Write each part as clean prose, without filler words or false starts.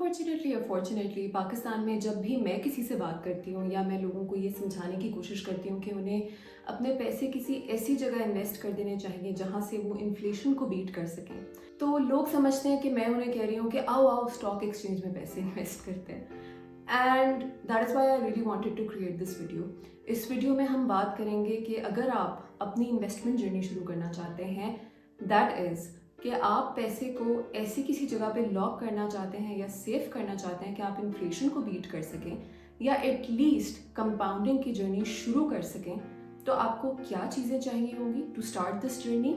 Unfortunately या fortunately Pakistan में जब भी मैं किसी से बात करती हूँ या मैं लोगों को ये समझाने की कोशिश करती हूँ कि उन्हें अपने पैसे किसी ऐसी जगह इन्वेस्ट कर देने चाहिए जहाँ से वो इन्फ्लेशन को बीट कर सकें, तो लोग समझते हैं कि मैं उन्हें कह रही हूँ कि आओ आओ स्टॉक एक्सचेंज में पैसे इन्वेस्ट करते हैं। And that is why I really wanted to create this video. इस वीडियो में हम बात करेंगे कि अगर आप अपनी इन्वेस्टमेंट जर्नी शुरू करना चाहते हैं, दैट इज़ कि आप पैसे को ऐसी किसी जगह पे लॉक करना चाहते हैं या सेव करना चाहते हैं कि आप इन्फ्लेशन को बीट कर सकें या एटलीस्ट कंपाउंडिंग की जर्नी शुरू कर सकें, तो आपको क्या चीज़ें चाहिए होंगी to start this journey.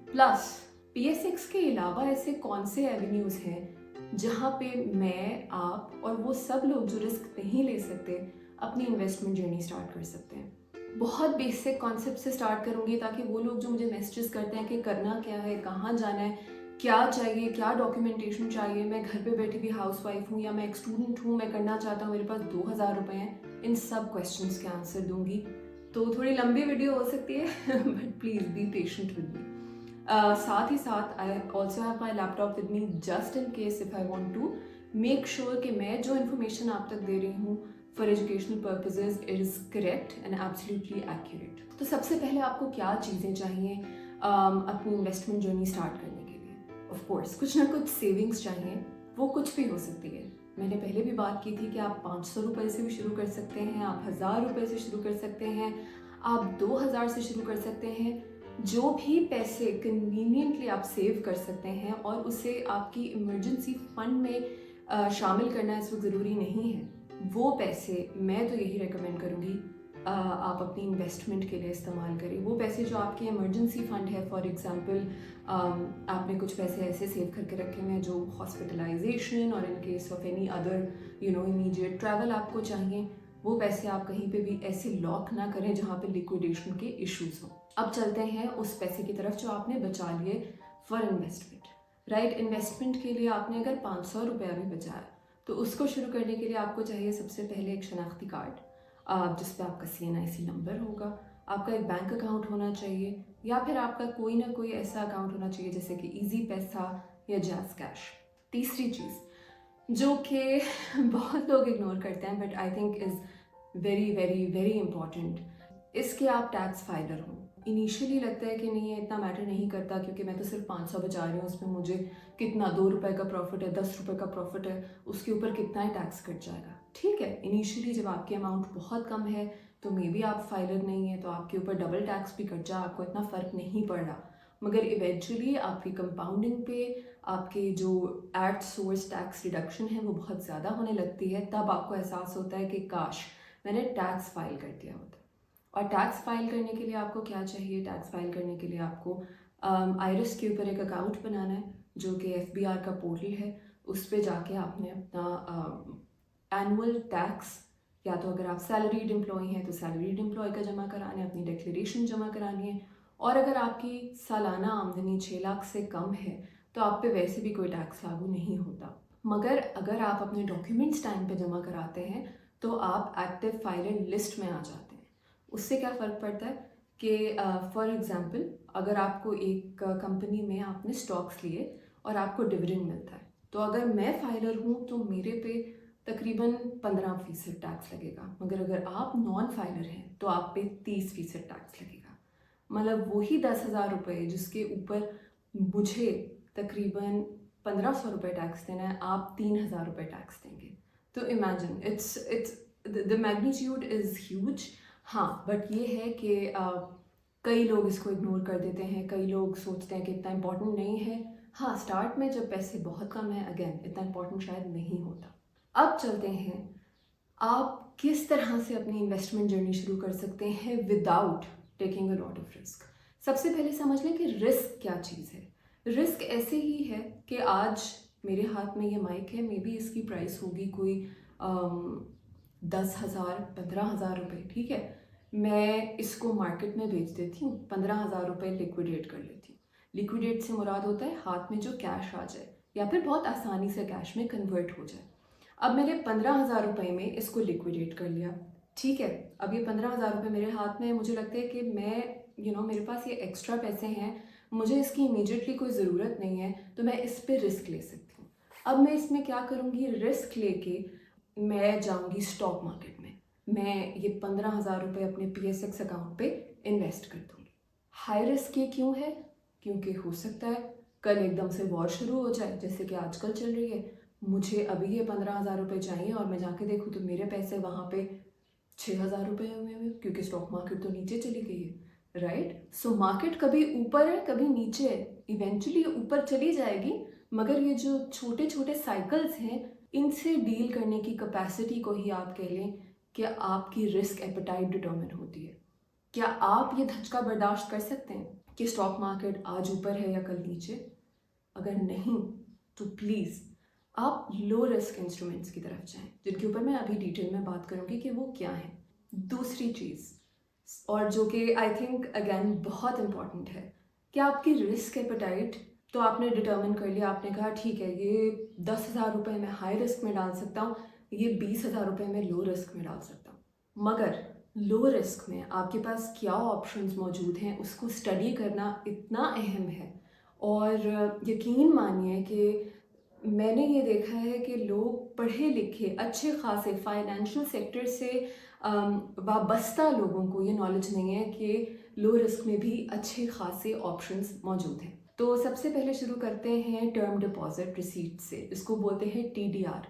Plus PSX के अलावा ऐसे कौन से एवेन्यूज़ हैं जहाँ पे मैं, आप और वो सब लोग जो रिस्क नहीं ले सकते अपनी इन्वेस्टमेंट जर्नी स्टार्ट कर सकते हैं। बहुत बेसिक कॉन्सेप्ट से स्टार्ट करूँगी ताकि वो लोग जो मुझे मैसेजेस करते हैं कि करना क्या है, कहाँ जाना है, क्या चाहिए, क्या डॉक्यूमेंटेशन चाहिए, मैं घर पे बैठी भी हाउस वाइफ हूँ या मैं एक स्टूडेंट हूँ, मैं करना चाहता हूँ, मेरे पास 2000 रुपये हैं, इन सब क्वेश्चंस के आंसर दूंगी। तो थोड़ी लंबी वीडियो हो सकती है but please be patient with me. साथ ही साथ I also have my laptop with me just in case if I want to make sure कि मैं जो इन्फॉर्मेशन आप तक दे रही हूँ for educational purposes it is correct and absolutely accurate. तो सबसे पहले आपको क्या चीज़ें चाहिए अपनी इन्वेस्टमेंट जर्नी स्टार्ट करने के लिए। ऑफ कोर्स कुछ ना कुछ सेविंग्स चाहिए, वो कुछ भी हो सकती है। मैंने पहले भी बात की थी कि आप 500 रुपये से भी शुरू कर सकते हैं, आप 1000 रुपये से शुरू कर सकते हैं, आप 2000 से शुरू कर सकते हैं। जो भी पैसे कन्वीनियंटली आप सेव कर सकते हैं और उसे आपकी इमरजेंसी फंड में शामिल करना इस वक्त ज़रूरी नहीं है, वो पैसे मैं तो यही रेकमेंड करूँगी आप अपनी इन्वेस्टमेंट के लिए इस्तेमाल करें। वो पैसे जो आपके इमरजेंसी फ़ंड है, फॉर एग्ज़ाम्पल आपने कुछ पैसे ऐसे सेव करके रखे हुए हैं जो हॉस्पिटलाइजेशन और in case of any other immediate travel आपको चाहिए, वो पैसे आप कहीं पे भी ऐसे लॉक ना करें जहाँ पे लिक्विडेशन के इश्यूज़ हों। अब चलते हैं उस पैसे की तरफ जो आपने बचा लिए फॉर इन्वेस्टमेंट। राइट, इन्वेस्टमेंट के लिए आपने अगर 500 रुपया भी बचाया तो उसको शुरू करने के लिए आपको चाहिए सबसे पहले एक शनाख्ती कार्ड जिस पे आपका CNIC नंबर होगा, आपका एक बैंक अकाउंट होना चाहिए या फिर आपका कोई ना कोई ऐसा अकाउंट होना चाहिए जैसे कि इजी पैसा या जैज़ कैश। तीसरी चीज़ जो कि बहुत लोग इग्नोर करते हैं but I think is very very very important, इसके आप टैक्स फाइलर हों। इनिशियली लगता है कि नहीं ये इतना मैटर नहीं करता क्योंकि मैं तो सिर्फ 500 बचा रही हूँ, उसमें मुझे कितना 2 रुपए का प्रॉफिट है, 10 रुपए का प्रॉफिट है, उसके ऊपर कितना ही टैक्स कट जाएगा। ठीक है, इनिशियली जब आपकी अमाउंट बहुत कम है तो मे बी आप फाइलर नहीं है तो आपके ऊपर डबल टैक्स भी कट जाए, आपको इतना फ़र्क नहीं पड़ रहा, मगर इवेंचुअली आपकी कंपाउंडिंग पे आपके जो एट सोर्स टैक्स रिडक्शन है वो बहुत ज़्यादा होने लगती है। तब आपको एहसास होता है कि काश मैंने टैक्स फाइल कर दिया होता। और टैक्स फाइल करने के लिए आपको क्या चाहिए, टैक्स फाइल करने के लिए आपको आइरिस के ऊपर एक अकाउंट बनाना है जो कि FBR का पोर्टल है, उस पर जाके आपने अपना एनुअल टैक्स, या तो अगर आप सैलरीड एम्प्लॉय हैं तो सैलरीड एम्प्लॉय का जमा कराना है, अपनी डिक्लेरेशन जमा करानी है, और अगर आपकी सालाना आमदनी 6 लाख से कम है तो आप पे वैसे भी कोई टैक्स लागू नहीं होता। मगर अगर आप अपने डॉक्यूमेंट्स टाइम पे जमा कराते हैं तो आप एक्टिव फाइलर लिस्ट में आ जाते हैं। उससे क्या फ़र्क पड़ता है कि फॉर एग्ज़ाम्पल अगर आपको एक कंपनी में आपने स्टॉक्स लिए और आपको डिविडेंड मिलता है, तो अगर मैं फाइलर हूँ तो मेरे पे तकरीबन 15% टैक्स लगेगा, मगर अगर आप नॉन फाइलर हैं तो आप पे 30% टैक्स लगेगा। मतलब वही 10,000 रुपये जिसके ऊपर मुझे तकरीबन 1500 रुपये टैक्स देना है, आप 3,000 रुपये टैक्स देंगे। तो imagine it's the magnitude is huge. हाँ, बट ये है कि कई लोग इसको इग्नोर कर देते हैं, कई लोग सोचते हैं कि इतना इम्पोर्टेंट नहीं है। हाँ, स्टार्ट में जब पैसे बहुत कम है, अगेन इतना इम्पोर्टेंट शायद नहीं होता। अब चलते हैं आप किस तरह से अपनी इन्वेस्टमेंट जर्नी शुरू कर सकते हैं without taking a lot of risk. सबसे पहले समझ लें कि रिस्क क्या चीज़ है। रिस्क ऐसे ही है कि आज मेरे हाथ में ये माइक है, मे बी इसकी प्राइस होगी कोई 10,000 15,000 रुपये, ठीक है। मैं इसको मार्केट में बेच देती हूँ, 15,000 रुपये लिक्विडेट कर लेती हूँ। लिक्विडेट से मुराद होता है हाथ में जो कैश आ जाए या फिर बहुत आसानी से कैश में कन्वर्ट हो जाए। अब मैंने 15,000 रुपये में इसको लिक्विडेट कर लिया, ठीक है। अब ये 15,000 रुपये मेरे हाथ में है, मुझे लगता है कि मैं मेरे पास ये एक्स्ट्रा पैसे हैं, मुझे इसकी इमीडिएटली कोई ज़रूरत नहीं है, तो मैं इस पर रिस्क ले सकती हूँ। अब मैं इसमें क्या करूँगी, रिस्क लेके मैं जाऊँगी स्टॉक मार्केट में। मैं ये 15,000 रुपये अपने PSX अकाउंट पे इन्वेस्ट कर दूँगी। हाई रिस्क ये क्यों है? क्योंकि हो सकता है कल एकदम से वॉर शुरू हो जाए, जैसे कि आजकल चल रही है। मुझे अभी ये 15,000 रुपये चाहिए और मैं जाके देखूँ तो मेरे पैसे वहाँ पे 6,000 रुपये हुए हुए, क्योंकि स्टॉक मार्केट तो नीचे चली गई है, राइट? सो मार्केट कभी ऊपर है कभी नीचे है, इवेंचुअली ऊपर चली जाएगी, मगर ये जो छोटे छोटे साइकिल्स हैं इनसे डील करने की कैपेसिटी को ही आप कह लें कि आपकी रिस्क एपेटाइट डिटर्मिन होती है। क्या आप ये धचका बर्दाश्त कर सकते हैं कि स्टॉक मार्केट आज ऊपर है या कल नीचे? अगर नहीं तो प्लीज़ आप लो रिस्क इंस्ट्रूमेंट्स की तरफ जाएं, जिनके ऊपर मैं अभी डिटेल में बात करूंगी कि वो क्या है। दूसरी चीज़, और जो कि आई थिंक अगेन बहुत इंपॉर्टेंट है, कि आपकी रिस्क एपेटाइट तो आपने डिटर्मिन कर लिया, आपने कहा ठीक है ये 10,000 रुपये मैं हाई रिस्क में डाल सकता हूँ, ये 20,000 रुपये मैं लो रिस्क में डाल सकता हूँ। मगर लो रिस्क में आपके पास क्या ऑप्शंस मौजूद हैं उसको स्टडी करना इतना अहम है। और यकीन मानिए कि मैंने ये देखा है कि लोग पढ़े लिखे अच्छे खासे फाइनेंशियल सेक्टर से वाबस्ता लोगों को ये नॉलेज नहीं है कि लो रिस्क में भी अच्छे खासे ऑप्शंस मौजूद हैं। तो सबसे पहले शुरू करते हैं टर्म डिपॉजिट रिसीट से, इसको बोलते हैं TDR।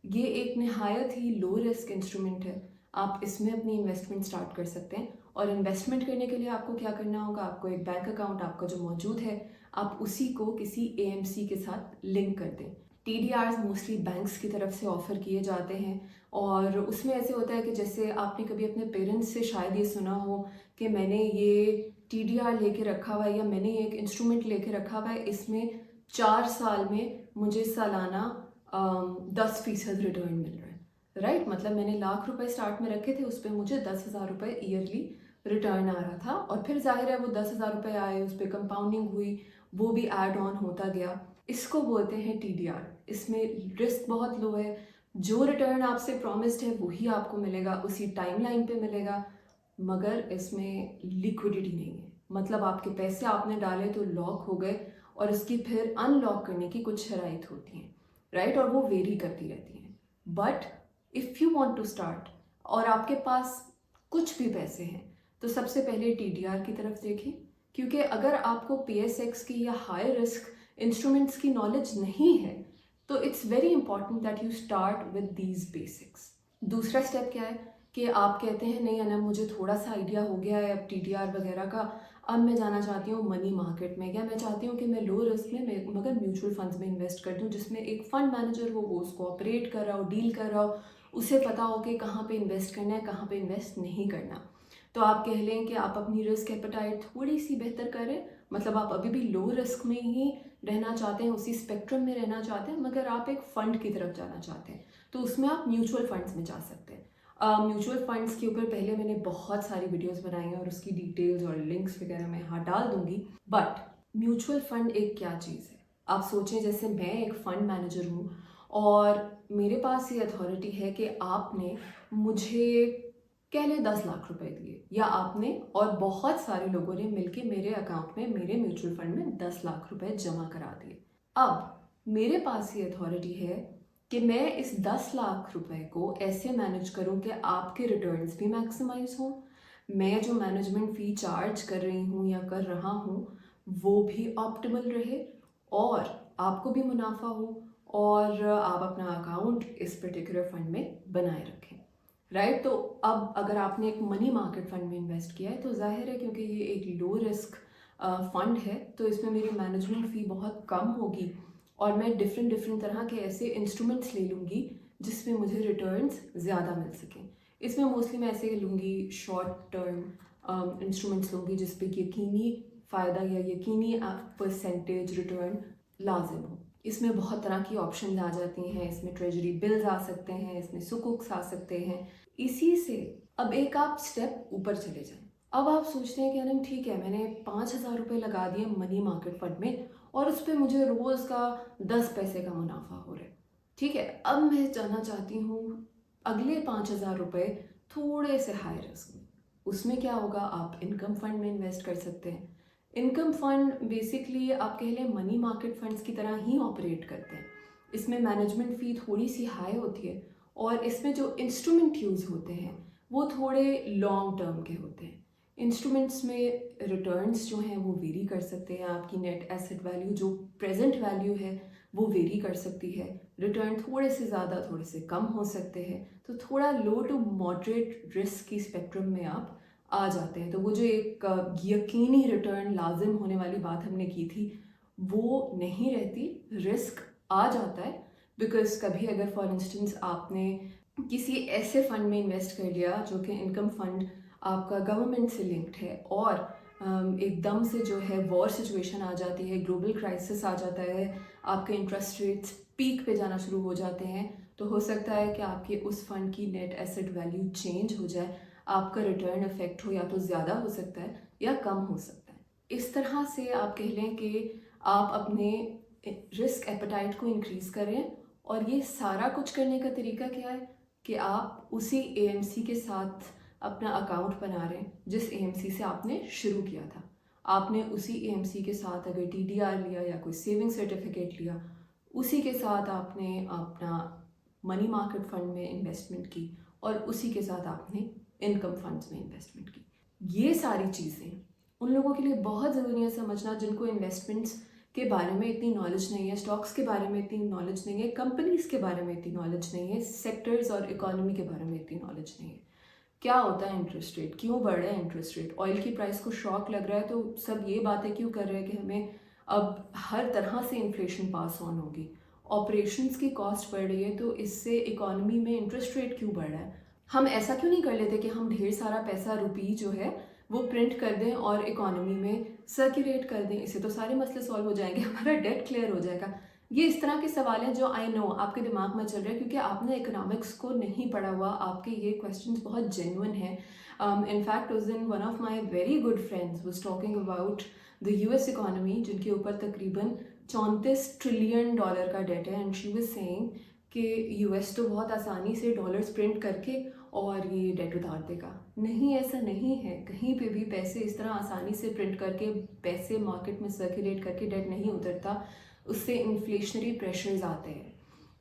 ये एक नहायत ही लो रिस्क इंस्ट्रूमेंट है। आप इसमें अपनी इन्वेस्टमेंट स्टार्ट कर सकते हैं, और इन्वेस्टमेंट करने के लिए आपको क्या करना होगा, आपको एक बैंक अकाउंट आपका जो मौजूद है आप उसी को किसी AMC के साथ लिंक कर दें। TDRs मोस्टली बैंक्स की तरफ से ऑफ़र किए जाते हैं, और उसमें ऐसे होता है कि जैसे आपने कभी अपने पेरेंट्स से शायद ये सुना हो कि मैंने ये TDR लेके रखा हुआ है या मैंने एक इंस्ट्रूमेंट लेके रखा हुआ है, इसमें 4 साल में मुझे सालाना 10% रिटर्न मिल रहा है, राइट? मतलब मैंने लाख रुपए स्टार्ट में रखे थे, उस पर मुझे 10,000 रुपये ईयरली रिटर्न आ रहा था, और फिर जाहिर है वो 10,000 रुपये आए, उस पर कंपाउंडिंग हुई, वो भी ऐड ऑन होता गया। इसको बोलते हैं TDR। इसमें रिस्क बहुत लो है, जो रिटर्न आपसे प्रॉमिस्ड है वही आपको मिलेगा, उसी टाइमलाइन पे मिलेगा, मगर इसमें लिक्विडिटी नहीं है। मतलब आपके पैसे आपने डाले तो लॉक हो गए, और उसकी फिर अनलॉक करने की कुछ शराइत होती हैं, राइट? और वो वेरी करती रहती हैं। But if you want to start और आपके पास कुछ भी पैसे हैं, तो सबसे पहले TDR की तरफ देखें, क्योंकि अगर आपको PSX की या हाई रिस्क इंस्ट्रूमेंट्स की नॉलेज नहीं है तो it's very important that you start with these basics. दूसरा स्टेप क्या है कि आप कहते हैं नहीं अनम मुझे थोड़ा सा आइडिया हो गया है अब TDR वगैरह का, अब मैं जाना चाहती हूँ मनी मार्केट में, या मैं चाहती हूँ कि मैं लो रिस्क में मगर म्यूचुअल फंड्स में इन्वेस्ट कर दूँ, जिसमें एक फ़ंड मैनेजर हो, वो उसको ऑपरेट कर रहा हो, डील कर रहा हो, उसे पता हो कि कहाँ पे इन्वेस्ट करना है कहाँ पे इन्वेस्ट नहीं करना। तो आप कह लें कि आप अपनी रिस्क एपेटाइट थोड़ी सी बेहतर करें, मतलब आप अभी भी लो रिस्क में ही रहना चाहते हैं, उसी स्पेक्ट्रम में रहना चाहते हैं, मगर आप एक फ़ंड की तरफ जाना चाहते हैं, तो उसमें आप म्यूचुअल फंड्स में जा सकते हैं। म्यूचुअल फंड्स के ऊपर पहले मैंने बहुत सारी वीडियोस बनाई हैं और उसकी डिटेल्स और लिंक्स वगैरह मैं यहाँ डाल दूंगी। बट म्यूचुअल फंड एक क्या चीज़ है, आप सोचें जैसे मैं एक फ़ंड मैनेजर हूँ और मेरे पास ये अथॉरिटी है कि आपने मुझे कह लें 10 लाख रुपए दिए, या आपने और बहुत सारे लोगों ने मिलके मेरे अकाउंट में मेरे म्यूचुअल फंड में 10 लाख रुपए जमा करा दिए। अब मेरे पास ये अथॉरिटी है कि मैं इस 10 लाख रुपए को ऐसे मैनेज करूं कि आपके रिटर्न्स भी मैक्सिमाइज हों, मैं जो मैनेजमेंट फ़ी चार्ज कर रही हूं या कर रहा हूं वो भी ऑप्टिमल रहे, और आपको भी मुनाफा हो, और आप अपना अकाउंट इस पर्टिकुलर फंड में बनाए रखें, राइट? तो अब अगर आपने एक मनी मार्केट फंड में इन्वेस्ट किया है तो जाहिर है क्योंकि ये एक लो रिस्क फंड है तो इसमें मेरी मैनेजमेंट फ़ी बहुत कम होगी, और मैं डिफरेंट डिफरेंट तरह के ऐसे इंस्ट्रूमेंट्स ले लूँगी जिसमें मुझे रिटर्न्स ज़्यादा मिल सकें। इसमें मोस्टली मैं ऐसे लूँगी शॉर्ट टर्म इंस्ट्रूमेंट्स लूँगी जिस पे यकीनी फ़ायदा या यकीनी परसेंटेज रिटर्न लाजिम हो। इसमें बहुत तरह की ऑप्शन आ जाती हैं, इसमें ट्रेजरी बिल्स आ सकते हैं, इसमें सुकुक्स आ सकते हैं। इसी से अब एक आप स्टेप ऊपर चले जाएं। अब आप सोचते हैं कि अनम ठीक है मैंने 5,000 रुपये लगा दिए मनी मार्केट फंड में और उस पर मुझे रोज़ का 10 पैसे का मुनाफा हो रहा है, ठीक है। अब मैं जाना चाहती हूँ अगले 5,000 रुपये थोड़े से हाई रिस्क में। उसमें क्या होगा, आप इनकम फंड में इन्वेस्ट कर सकते हैं। इनकम फंड बेसिकली आप कह लें मनी मार्केट फंड्स की तरह ही ऑपरेट करते हैं। इसमें मैनेजमेंट फ़ी थोड़ी सी हाई होती है और इसमें जो इंस्ट्रूमेंट यूज़ होते हैं वो थोड़े लॉन्ग टर्म के होते हैं। इंस्ट्रूमेंट्स में रिटर्न्स जो हैं वो वेरी कर सकते हैं, आपकी नेट एसेट वैल्यू जो प्रेजेंट वैल्यू है वो वेरी कर सकती है, रिटर्न थोड़े से ज़्यादा थोड़े से कम हो सकते हैं, तो थोड़ा लो टू मॉडरेट रिस्क की स्पेक्ट्रम में आप आ जाते हैं। तो वो जो एक यकीनी रिटर्न लाजिम होने वाली बात हमने की थी वो नहीं रहती, रिस्क आ जाता है। बिकॉज कभी अगर फॉर इंस्टेंस आपने किसी ऐसे फंड में इन्वेस्ट कर लिया जो कि इनकम फंड आपका गवर्नमेंट से लिंक्ड है और एकदम से जो है वॉर सिचुएशन आ जाती है, ग्लोबल क्राइसिस आ जाता है, आपके इंटरेस्ट रेट्स पीक पे जाना शुरू हो जाते हैं, तो हो सकता है कि आपके उस फंड की नेट एसेट वैल्यू चेंज हो जाए, आपका रिटर्न इफेक्ट हो या तो ज़्यादा हो सकता है या कम हो सकता है। इस तरह से आप कह लें कि आप अपने रिस्क एपेटाइट को इंक्रीज़ करें और ये सारा कुछ करने का तरीका क्या है कि आप उसी एएमसी के साथ अपना अकाउंट बना रहे हैं जिस एएमसी से आपने शुरू किया था। आपने उसी एएमसी के साथ अगर टीडीआर लिया या कोई सेविंग सर्टिफिकेट लिया, उसी के साथ आपने अपना मनी मार्केट फंड में इन्वेस्टमेंट की और उसी के साथ आपने इनकम फंड्स में इन्वेस्टमेंट की। ये सारी चीज़ें उन लोगों के लिए बहुत ज़रूरी है समझना जिनको इन्वेस्टमेंट्स के बारे में इतनी नॉलेज नहीं है, स्टॉक्स के बारे में इतनी नॉलेज नहीं है, कंपनीज के बारे में इतनी नॉलेज नहीं है, सेक्टर्स और इकोनॉमी के बारे में इतनी नॉलेज नहीं है। क्या होता है इंटरेस्ट रेट, क्यों बढ़ रहा है इंटरेस्ट रेट, ऑयल की प्राइस को शॉक लग रहा है तो सब ये बातें क्यों कर रहे हैं कि हमें अब हर तरह से इन्फ्लेशन पास ऑन होगी, ऑपरेशंस की कॉस्ट बढ़ रही है तो इससे इकोनॉमी में इंटरेस्ट रेट क्यों बढ़ रहा है। हम ऐसा क्यों नहीं कर लेते कि हम ढेर सारा पैसा रुपी जो है वो प्रिंट कर दें और इकोनॉमी में सर्कुलेट कर दें, इससे तो सारे मसले सॉल्व हो जाएंगे, हमारा डेट क्लियर हो जाएगा। ये इस तरह के सवाल हैं जो आई नो आपके दिमाग में चल रहे हैं क्योंकि आपने इकोनॉमिक्स को नहीं पढ़ा हुआ, आपके ये क्वेश्चंस बहुत जेन्युइन हैं। इनफैक्ट उस दिन one of my very good friends was talking about the US economy जिनके ऊपर तकरीबन 34 ट्रिलियन डॉलर का डेट है, एंड शी वाज सेइंग कि यूएस तो बहुत आसानी से डॉलर्स प्रिंट करके और ये डेट उतार देगा। नहीं, ऐसा नहीं है, कहीं पे भी पैसे इस तरह आसानी से प्रिंट करके पैसे मार्केट में सर्कुलेट करके डेट नहीं उतरता, उससे इन्फ्लेशनरी प्रेशर्स आते हैं।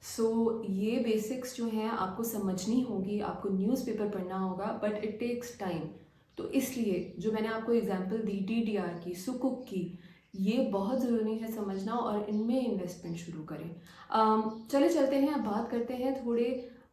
सो ये बेसिक्स जो हैं आपको समझनी होगी, आपको न्यूज़पेपर पढ़ना होगा, बट इट टेक्स टाइम। तो इसलिए जो मैंने आपको एग्जांपल दी टीडीआर की, सुकुक की, ये बहुत ज़रूरी है समझना और इनमें इन्वेस्टमेंट शुरू करें। चले चलते हैं, अब बात करते हैं थोड़े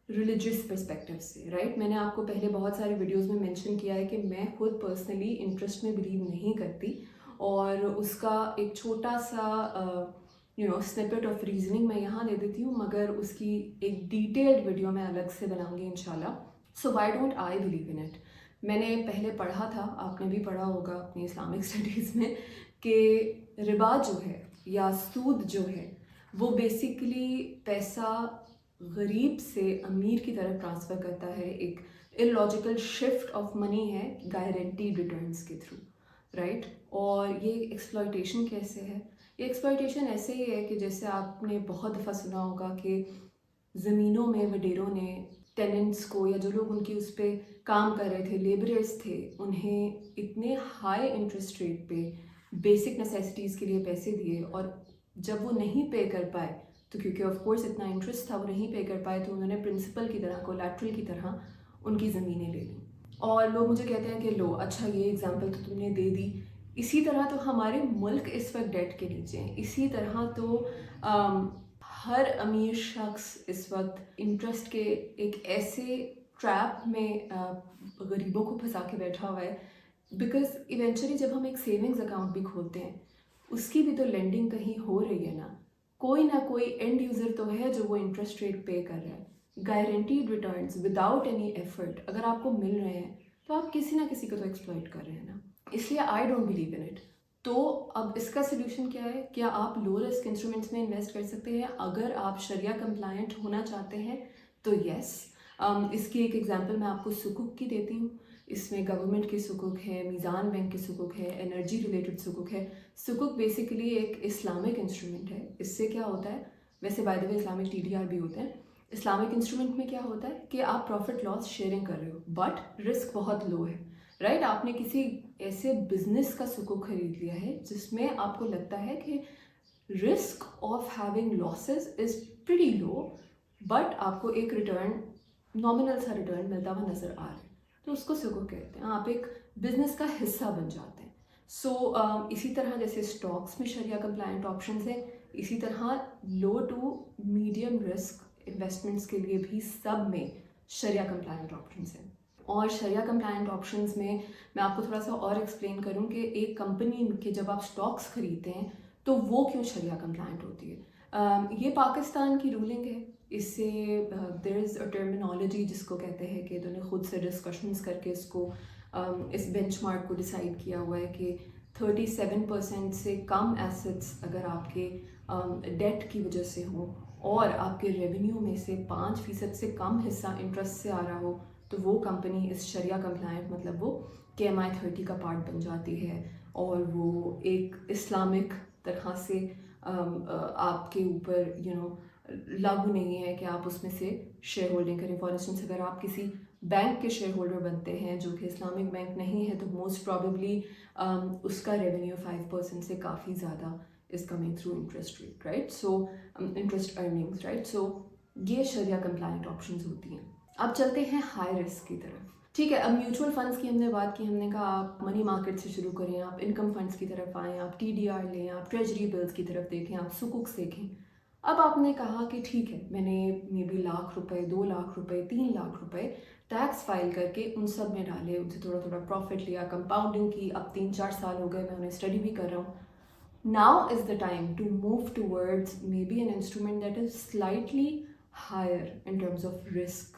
रिलीजियस पर्सपेक्टिव से, राइट। मैंने आपको पहले बहुत सारे वीडियोस में मेंशन किया है कि मैं खुद पर्सनली इंटरेस्ट में बिलीव नहीं करती और उसका एक छोटा सा स्निपेट ऑफ रीजनिंग मैं यहाँ दे देती हूँ, मगर उसकी एक डिटेल्ड वीडियो मैं अलग से बनाऊंगी इंशाल्लाह। So why don't I believe in it. मैंने पहले पढ़ा था, आपने भी पढ़ा होगा अपनी इस्लामिक स्टडीज़ में, कि रिबा जो है या सूद जो है वो बेसिकली पैसा गरीब से अमीर की तरफ ट्रांसफ़र करता है, एक इलॉजिकल शिफ्ट ऑफ मनी है गारंटीड रिटर्न्स के थ्रू, राइट। और ये एक्सप्लॉयटेशन कैसे है, ये एक्सप्लॉयटेशन ऐसे ही है कि जैसे आपने बहुत दफ़ा सुना होगा कि ज़मीनों में वडेरों ने टेनेंट्स को या जो लोग उनकी उस पर काम कर रहे थे, लेबरर्स थे, उन्हें इतने हाई इंटरेस्ट रेट पे बेसिक नेसेसिटीज़ के लिए पैसे दिए और जब वो नहीं पे कर पाए तो क्योंकि ऑफ कोर्स इतना इंटरेस्ट था, वो नहीं पे कर पाए तो उन्होंने प्रिंसिपल की तरह, कोलैटरल की तरह उनकी ज़मीनें ले ली। और लोग मुझे कहते हैं कि लो अच्छा ये एग्जांपल तो तुमने दे दी, इसी तरह तो हमारे मुल्क इस वक्त डेट के नीचे हैं, इसी तरह तो हर अमीर शख्स इस वक्त इंटरेस्ट के एक ऐसे ट्रैप में गरीबों को फंसा के बैठा हुआ है। बिकॉज इवेंचुअली जब हम एक सेविंग्स अकाउंट भी खोलते हैं उसकी भी तो लेंडिंग कहीं हो रही है ना, कोई ना कोई एंड यूज़र तो है जो वो इंटरेस्ट रेट पे कर रहा है। Guaranteed returns without any effort अगर आपको मिल रहे हैं तो आप किसी ना किसी को तो एक्सप्लॉइट कर रहे हैं ना, इसलिए I don't believe in it. तो अब इसका सोल्यूशन क्या है, क्या आप लो रिस्क इंस्ट्रूमेंट्स में इन्वेस्ट कर सकते हैं अगर आप शरिया कंप्लायंट होना चाहते हैं तो येस। इसकी एक एग्जांपल मैं आपको सुकुक की देती हूँ। इसमें गवर्नमेंट की सुकुक है, मीज़ान बैंक की सुकुक है, एनर्जी रिलेटेड सुकुक है। सुकुक बेसिकली एक इस्लामिक इंस्ट्रूमेंट है। इससे क्या होता है, वैसे by the way Islamic TDR भी होते हैं। इस्लामिक इंस्ट्रूमेंट में क्या होता है कि आप प्रॉफिट लॉस शेयरिंग कर रहे हो बट रिस्क बहुत लो है, राइट। आपने किसी ऐसे बिजनेस का सुकुक खरीद लिया है जिसमें आपको लगता है कि risk of having losses is pretty low, but आपको एक रिटर्न, नॉमिनल सा रिटर्न मिलता हुआ नज़र आ रहा है, तो उसको सुकून कहते हैं। आप एक बिजनेस का हिस्सा बन जाते हैं। सो इसी तरह जैसे स्टॉक्स में शरिया कंप्लायंट ऑप्शंस हैं, इसी तरह लो टू मीडियम रिस्क इन्वेस्टमेंट्स के लिए भी सब में शरिया कंप्लायंट ऑप्शंस हैं। और शरिया कंप्लायंट ऑप्शंस में मैं आपको थोड़ा सा और एक्सप्लेन करूं कि एक कंपनी के जब आप स्टॉक्स खरीदते हैं तो वो क्यों शरिया कंप्लायंट होती है। ये पाकिस्तान की रूलिंग है। इससे देयर इज़ अ टर्मिनोलॉजी जिसको कहते हैं कि इन्होंने खुद से डिस्कशंस करके इसको इस बेंचमार्क को डिसाइड किया हुआ है कि 37% से कम एसेट्स अगर आपके डेट की वजह से हो और आपके रेवेन्यू में से 5% से कम हिस्सा इंटरेस्ट से आ रहा हो, तो वो कंपनी इस शरिया कंप्लायंट, मतलब वो KMI 30 का पार्ट बन जाती है और वो एक इस्लामिक तरह से आपके ऊपर लागू नहीं है कि आप उसमें से शेयर होल्डिंग करें। फॉर इंस्टेंस अगर आप किसी बैंक के शेयर होल्डर बनते हैं जो कि इस्लामिक बैंक नहीं है, तो मोस्ट प्रॉबेबली उसका रेवेन्यू 5% से काफ़ी ज़्यादा is coming through interest rate, right. So interest earnings, right. So ये शरिया कंप्लायंट ऑप्शंस होती हैं। अब चलते हैं हाई रिस्क की तरफ। ठीक है, अब म्यूचुअल फंड्स की हमने बात की, हमने कहा आप मनी मार्केट से शुरू करें, आप इनकम फंड्स की तरफ आएँ, आप TDR लें, आप ट्रेजरी बिल्स की तरफ देखें, आप सुकुक्स देखें। अब आपने कहा कि ठीक है, मैंने मे बी ₹1,00,000, ₹2,00,000, ₹3,00,000 टैक्स फाइल करके उन सब में डाले, उनसे थोड़ा थोड़ा प्रॉफिट लिया, कंपाउंडिंग की, अब 3-4 साल हो गए, मैं उन्हें स्टडी भी कर रहा हूँ। Now is the time to move towards maybe an instrument that is slightly higher in terms of risk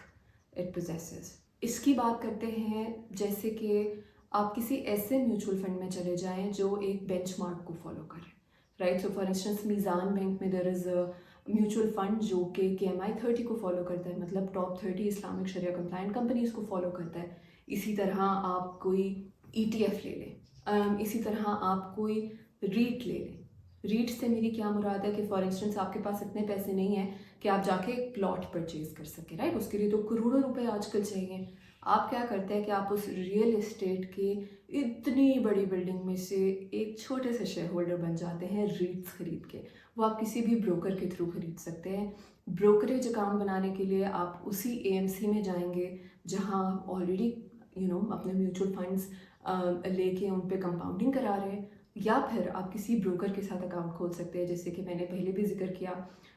it possesses. इसकी बात करते हैं जैसे कि आप किसी ऐसे म्यूचुअल फंड में चले जाएं जो एक बेंचमार्क को फॉलो करे, right. So for instance Meezan bank में there is a mutual fund जो कि KMI 30 को फॉलो करता है, मतलब टॉप 30 इस्लामिक शरिया कंप्लायंट कंपनीज को फॉलो करता है। इसी तरह आप कोई ETF ले लें, इसी तरह आप कोई रीट ले लें। रीट से मेरी क्या मुराद है कि फॉर इंस्टेंस आपके पास इतने पैसे नहीं हैं कि आप जाके एक प्लॉट परचेज कर सकें, राइट। उसके लिए तो करोड़ों रुपए आजकल चाहिए। आप क्या करते हैं कि आप उस रियल एस्टेट के इतनी बड़ी बिल्डिंग में से एक छोटे से शेयर होल्डर बन जाते हैं रीट्स खरीद के। वो आप किसी भी ब्रोकर के थ्रू खरीद सकते हैं। ब्रोकरेज अकाउंट बनाने के लिए आप उसी AMC में जाएंगे जहां ऑलरेडी अपने म्यूचुअल फंड्स लेके उन पे कंपाउंडिंग करा रहे हैं, या फिर आप किसी ब्रोकर के साथ अकाउंट खोल सकते हैं। जैसे कि मैंने पहले भी जिक्र किया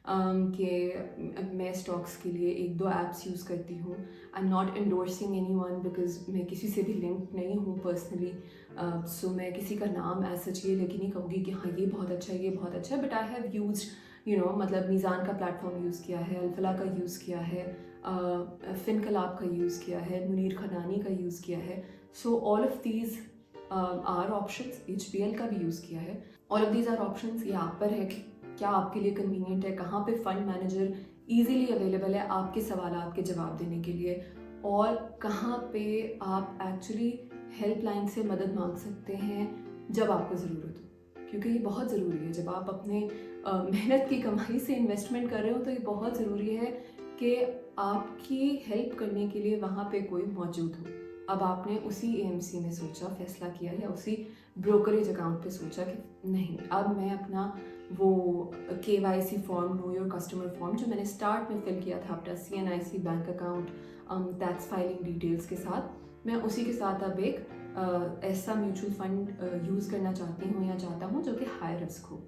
कि मैं स्टॉक्स के लिए 1-2 ऐप्स यूज़ करती हूँ। I am not endorsing anyone because मैं किसी से भी लिंक नहीं हूँ पर्सनली। सो मैं किसी का नाम ऐसा सच ये लेके नहीं कहूँगी कि हाँ ये बहुत अच्छा है, ये बहुत अच्छा है, बट आई हैव यूज मतलब मीज़ान का प्लेटफॉर्म यूज़ किया है, अल्फला का यूज़ किया है, फिनकलाब का यूज़ किया है, मुनीर खनानी का यूज़ किया है। So all of these are options. HBL का भी यूज़ किया है। All of these are options. ये आप पर है कि क्या आपके लिए कन्वीनियंट है, कहाँ पे फंड मैनेजर ईजीली अवेलेबल है आपके सवालात के जवाब देने के लिए, और कहाँ पे आप एक्चुअली हेल्पलाइन से मदद मांग सकते हैं जब आपको ज़रूरत हो। क्योंकि ये बहुत ज़रूरी है, जब आप अपने मेहनत की कमाई से इन्वेस्टमेंट कर रहे हो तो ये बहुत ज़रूरी है कि आपकी हेल्प करने के लिए वहाँ पे कोई मौजूद हो। अब आपने उसी AMC में सोचा, फैसला किया, या उसी ब्रोकरेज अकाउंट पे सोचा कि नहीं, अब मैं अपना वो KYC form, know your customer form, जो मैंने स्टार्ट में फिल किया था अपना CNIC bank account tax filing details के साथ, मैं उसी के साथ अब एक ऐसा म्यूचुअल फंड यूज़ करना चाहती हूँ या चाहता हूँ जो कि हाई रिस्क हो।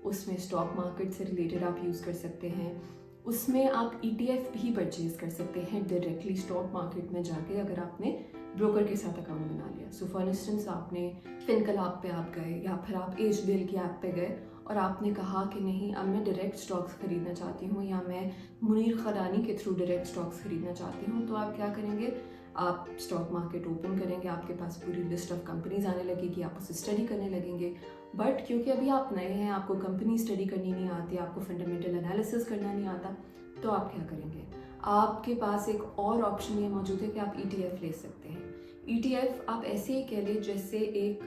उसमें स्टॉक मार्केट से रिलेटेड आप यूज़ कर सकते हैं, उसमें आप ETF भी परचेज़ कर सकते हैं डायरेक्टली स्टॉक मार्केट में जाके, अगर आपने ब्रोकर के साथ अकाउंट बना लिया। सो फॉर इंस्टेंस आपने फिनकलाब पे आप गए, या फिर आप HBL की ऐप पे गए और आपने कहा कि नहीं, अब मैं डायरेक्ट स्टॉक्स खरीदना चाहती हूँ, या मैं मुनीर खनानी के थ्रू डायरेक्ट स्टॉक्स खरीदना चाहती हूँ, तो आप क्या करेंगे, आप स्टॉक मार्केट ओपन करेंगे, आपके पास पूरी लिस्ट ऑफ कंपनीज आने लगेगी, आप उसे स्टडी करने लगेंगे। बट क्योंकि अभी आप नए हैं, आपको कंपनी स्टडी करनी नहीं आती, आपको फंडामेंटल एनालिसिस करना नहीं आता, तो आप क्या करेंगे, आपके पास एक और ऑप्शन ये मौजूद है कि आप ETF ले सकते हैं। ETF आप ऐसे ही कह लें जैसे एक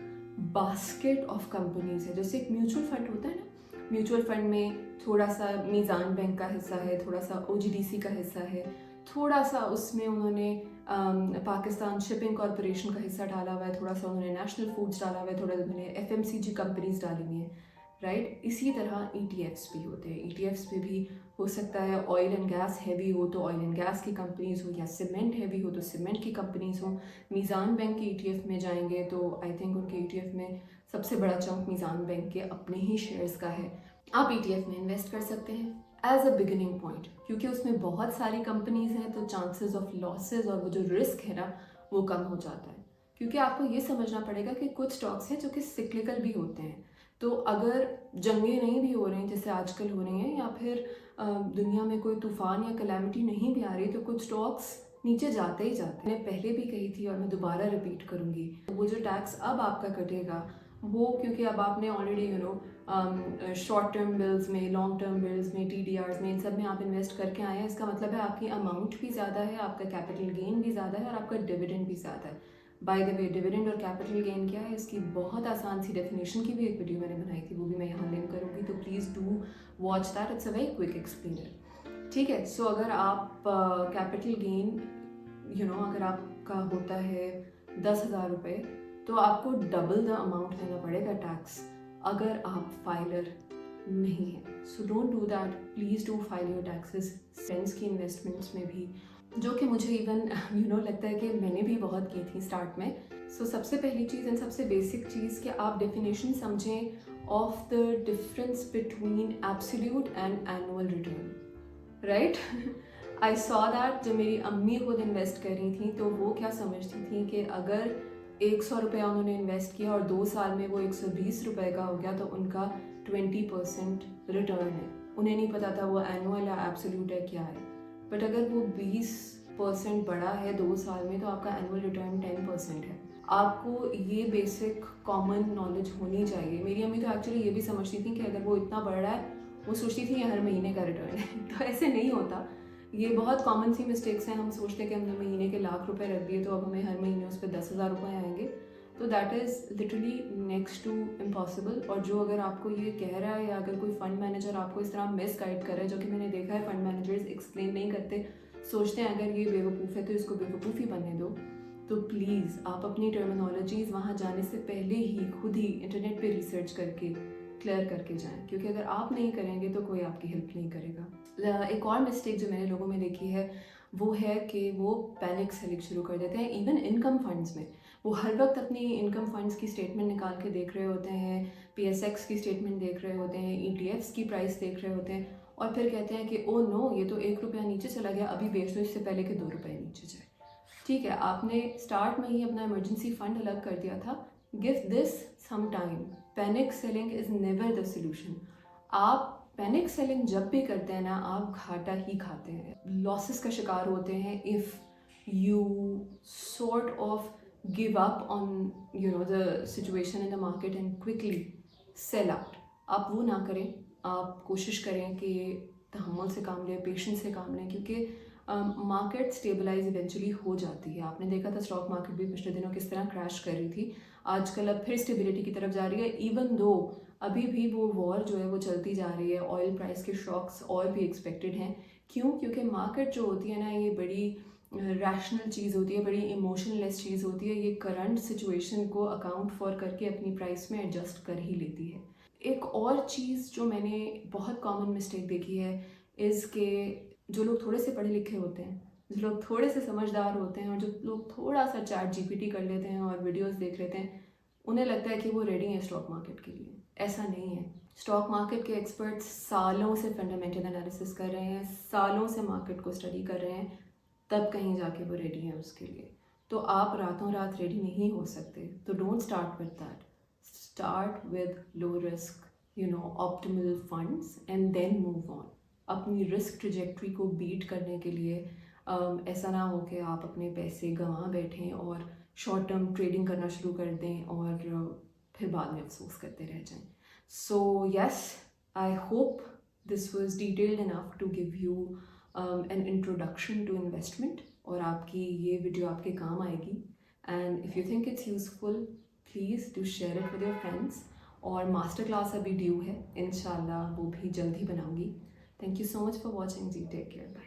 बास्केट ऑफ कंपनीज है, जैसे एक म्यूचुअल फंड होता है ना, म्यूचुअल फंड में थोड़ा सा मीज़ान बैंक का हिस्सा है, थोड़ा सा OGDC का हिस्सा है, थोड़ा सा उसमें उन्होंने पाकिस्तान शिपिंग कॉरपोरेशन का हिस्सा डाला हुआ है, थोड़ा सा उन्होंने नेशनल फूड्स डाला हुआ है, थोड़ा उन्होंने FMCG कंपनीज डाली हुई हैं। राइट। इसी तरह ETFs भी होते हैं। ETFs पे भी हो सकता है ऑयल एंड गैस हैवी हो तो ऑयल एंड गैस की कंपनीज हो, या सीमेंट हैवी हो तो सीमेंट की कंपनीज हो। मीज़ान बैंक के ETF में जाएंगे तो आई थिंक उनके ETF में सबसे बड़ा चंक मीज़ान बैंक के अपने ही शेयर्स का है। आप ETF में इन्वेस्ट कर सकते हैं एज अ बिगिनिंग पॉइंट, क्योंकि उसमें बहुत सारी कंपनीज हैं तो चांसेस ऑफ लॉसेज और वो जो रिस्क है ना वो कम हो जाता है। क्योंकि आपको ये समझना पड़ेगा कि कुछ स्टॉक्स हैं जो कि सिक्लिकल भी होते हैं। तो अगर जंगें नहीं भी हो रही हैं जैसे आजकल हो रही हैं, या फिर दुनिया में कोई तूफान या कलेमिटी नहीं भी आ रही, तो कुछ स्टॉक्स नीचे जाते ही जाते हैं। मैंने पहले भी कही थी और मैं दोबारा रिपीट करूँगी, वो जो टैक्स अब आपका कटेगा वो क्योंकि अब आपने ऑलरेडी शॉर्ट टर्म बिल्स में, लॉन्ग टर्म बिल्स में, TDRs में, इन सब में आप इन्वेस्ट करके आए हैं। इसका मतलब है आपकी अमाउंट भी ज़्यादा है, आपका कैपिटल गेन भी ज़्यादा है और आपका डिविडेंड भी ज़्यादा है। बाय द वे, डिविडेंड और कैपिटल गेन क्या है इसकी बहुत आसान सी डेफिनेशन की भी एक वीडियो मैंने बनाई थी, वो भी मैं यहाँ लिंक करूँगी, तो please do watch that, it's a very quick explainer. ठीक है, सो अगर आप कैपिटल गेन अगर आपका होता है 10,000 रुपये, तो आपको डबल द अमाउंट देना पड़ेगा टैक्स अगर आप फाइलर नहीं है। So don't do that, please do file your taxes. Friends की इन्वेस्टमेंट्स में भी, जो कि मुझे इवन लगता है कि मैंने भी बहुत की थी स्टार्ट में। सो सबसे पहली चीज़ एंड सबसे बेसिक चीज़ कि आप डेफिनेशन समझें of the difference between absolute and annual return, right. I saw that जब मेरी अम्मी खुद इन्वेस्ट कर रही थी तो वो क्या समझती थी कि अगर 100 रुपया उन्होंने इन्वेस्ट किया और 2 साल में वो 120 रुपये का हो गया तो उनका 20% रिटर्न है। उन्हें नहीं पता था वो एनुअल या एब्सोल्यूट है क्या है। बट अगर वो 20% बढ़ा है 2 साल में तो आपका एनुअल रिटर्न 10% है। आपको ये बेसिक कॉमन नॉलेज होनी चाहिए। मेरी अम्मी तो एक्चुअली ये भी समझती थी कि अगर वो इतना बढ़ रहा है, वो सोचती थी ये हर महीने का रिटर्न है। तो ऐसे नहीं होता। ये बहुत कॉमन सी मिस्टेक्स हैं। हम सोचते हैं कि हमने महीने के लाख रुपए रख दिए तो अब हमें हर महीने उस पर 10,000 रुपये आएंगे, तो that is literally next to impossible. और जो अगर आपको ये कह रहा है या अगर कोई फंड मैनेजर आपको इस तरह मिस गाइड कर रहा है, जो कि मैंने देखा है फंड मैनेजर्स एक्सप्लेन नहीं करते, सोचते हैं अगर ये बेवकूफ़ है तो इसको बेवकूफ़ ही बनने दो, तो प्लीज़ आप अपनी टर्मिनोलॉजीज़ वहाँ जाने से पहले ही खुद ही इंटरनेट पे रिसर्च करके क्लियर करके जाएं, क्योंकि अगर आप नहीं करेंगे तो कोई आपकी हेल्प नहीं करेगा। एक और मिस्टेक जो मैंने लोगों में देखी है वो है कि वो पैनिक सेलिंग शुरू कर देते हैं। इवन इनकम फंड्स में वो हर वक्त अपनी इनकम फंड्स की स्टेटमेंट निकाल के देख रहे होते हैं, PSX की स्टेटमेंट देख रहे होते हैं, ETFs की प्राइस देख रहे होते हैं और फिर कहते हैं कि ओ नो, ये तो 1 रुपया नीचे चला गया, अभी बेच दो इससे पहले कि 2 रुपये नीचे जाए। ठीक है, आपने स्टार्ट में ही अपना इमरजेंसी फंड अलग कर दिया था। Give this some time. Panic selling is never the solution. आप पैनिक सेलिंग जब भी करते हैं ना, आप घाटा ही खाते हैं, लॉसेस का शिकार होते हैं if you sort of give up on the situation in the market and quickly sell out. आप वो ना करें। आप कोशिश करें कि तहम्मुल से काम लें, पेशेंस से काम लें, क्योंकि मार्केट स्टेबलाइज इवेंचुअली हो जाती है। आपने देखा था स्टॉक मार्केट भी पिछले दिनों किस तरह क्रैश कर रही थी, आजकल अब फिर स्टेबिलिटी की तरफ जा रही है। इवन दो अभी भी वो वॉर जो है वो चलती जा रही है, ऑयल प्राइस के शॉक्स और भी एक्सपेक्टेड हैं। क्यों? क्योंकि मार्केट जो होती है ना, ये बड़ी रैशनल चीज़ होती है, बड़ी इमोशनलेस चीज़ होती है। ये करंट सिचुएशन को अकाउंट फॉर करके अपनी प्राइस में एडजस्ट कर ही लेती है। एक और चीज़ जो मैंने बहुत कॉमन मिस्टेक देखी है इज़ के जो लोग थोड़े से पढ़े लिखे होते हैं, जो लोग थोड़े से समझदार होते हैं और जो लोग थोड़ा सा चैट GPT कर लेते हैं और वीडियोस देख लेते हैं, उन्हें लगता है कि वो रेडी हैं स्टॉक मार्केट के लिए। ऐसा नहीं है। स्टॉक मार्केट के एक्सपर्ट्स सालों से फंडामेंटल एनालिसिस कर रहे हैं, सालों से मार्केट को स्टडी कर रहे हैं, तब कहीं जाके वो रेडी हैं उसके लिए। तो आप रातों रात रेडी नहीं हो सकते। तो don't start with that. Start with low risk optimal funds and then move on. अपनी रिस्क ट्रजेक्ट्री को बीट करने के लिए ऐसा ना हो कि आप अपने पैसे गंवा बैठें और शॉर्ट टर्म ट्रेडिंग करना शुरू कर दें और फिर बाद में अफसोस करते रह जाएं। So yes, I hope this was detailed enough to give you an introduction to investment, और आपकी ये वीडियो आपके काम आएगी। And if you think it's useful, please do share it with your friends. और मास्टर क्लास अभी due है, इंशाल्लाह वो भी जल्द ही बनाऊंगी। Thank you so much for watching. Ji, take care. Bye.